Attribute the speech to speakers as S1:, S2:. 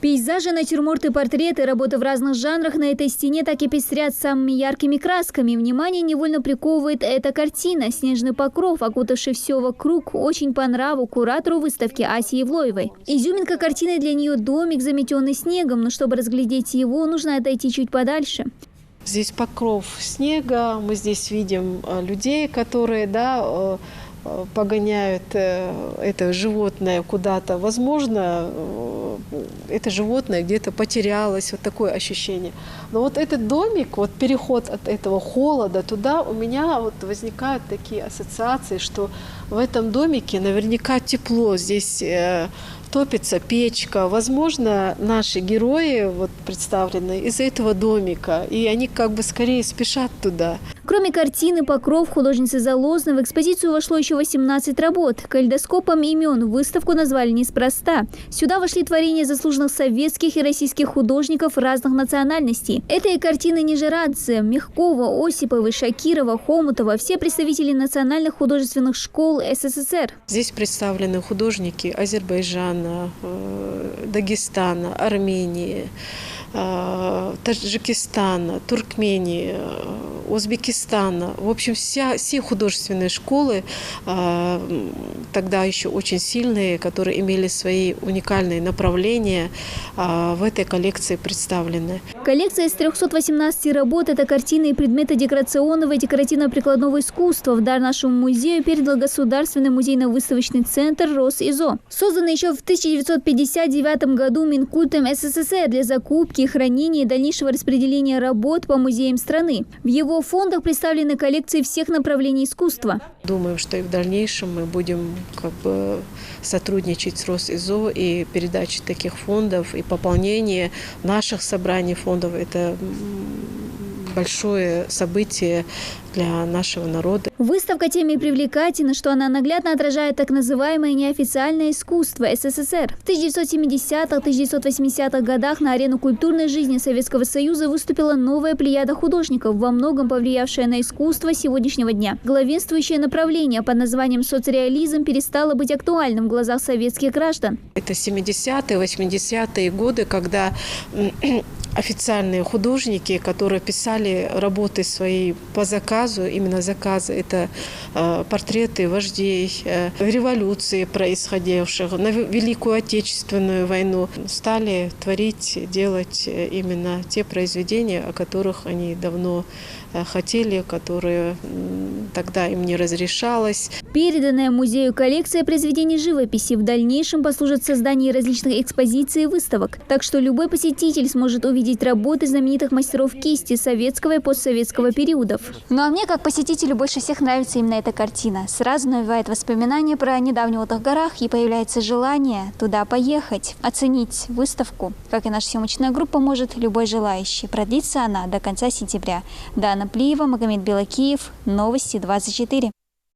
S1: Пейзажи, натюрморты, портреты, работы в разных жанрах на этой стене так и пестрят самыми яркими красками. Внимание невольно приковывает эта картина. Снежный покров, окутавший все вокруг, очень по нраву куратору выставки Асе Евлоевой. Изюминка картины для нее домик, заметенный снегом, но чтобы разглядеть его, нужно отойти чуть подальше.
S2: Здесь покров снега, мы здесь видим людей, которые погоняют это животное куда-то. Возможно, это животное где-то потерялось, вот такое ощущение. Но вот этот домик, вот переход от этого холода туда, у меня вот возникают такие ассоциации, что в этом домике наверняка тепло, здесь топится печка. Возможно, наши герои вот представлены из этого домика, и они как бы скорее спешат туда.
S1: Кроме картины «Покров» художницы Залозной, в экспозицию вошло еще 18 работ. Калейдоскопом имен выставку назвали неспроста. Сюда вошли творения заслуженных советских и российских художников разных национальностей. Это и картины Нижерадзе, Мягкова, Осиповой, Шакирова, Хомутова, все представители национальных художественных школ СССР.
S2: Здесь представлены художники Азербайджана, Дагестана, Армении, Таджикистана, Туркмении, Узбекистана. В общем, все художественные школы, тогда еще очень сильные, которые имели свои уникальные направления, в этой коллекции представлены.
S1: Коллекция из 318 работ – это картины и предметы декорационного и декоративно-прикладного искусства. В дар нашему музею передал Государственный музейно-выставочный центр РосИЗО. Созданный еще в 1959 году Минкультом СССР для закупки, хранения и дальнейшего распределения работ по музеям страны. В его фондах представлены коллекции всех направлений искусства.
S2: Думаем, что и в дальнейшем мы будем сотрудничать с РосИЗО, и передача таких фондов, и пополнение наших собраний фондов – это большое событие для нашего народа.
S1: Выставка тем и привлекательна, что она наглядно отражает так называемое неофициальное искусство СССР. В 1970-1980-х годах на арену культурной жизни Советского Союза выступила новая плеяда художников, во многом повлиявшая на искусство сегодняшнего дня. Главенствующее направление под названием соцреализм перестало быть актуальным в глазах советских граждан.
S2: Это 70-е, 80-е годы, когда официальные художники, которые писали работы свои по заказу, именно заказы, это портреты вождей революции, происходивших, на Великую Отечественную войну, стали творить, делать именно те произведения, о которых они давно хотели, которые тогда им не разрешалось.
S1: Переданная музею коллекция произведений живописи в дальнейшем послужит созданию различных экспозиций и выставок. Так что любой посетитель сможет увидеть работы знаменитых мастеров кисти советского и постсоветского периодов. Ну а мне, как посетителю, больше всех нравится именно эта картина. Сразу навевает воспоминания про недавний отдых в горах, и появляется желание туда поехать, оценить выставку. Как и наша съемочная группа, может любой желающий. Продлится она до конца сентября. Дана Плиева, Магомед Белакиев, Новости 24.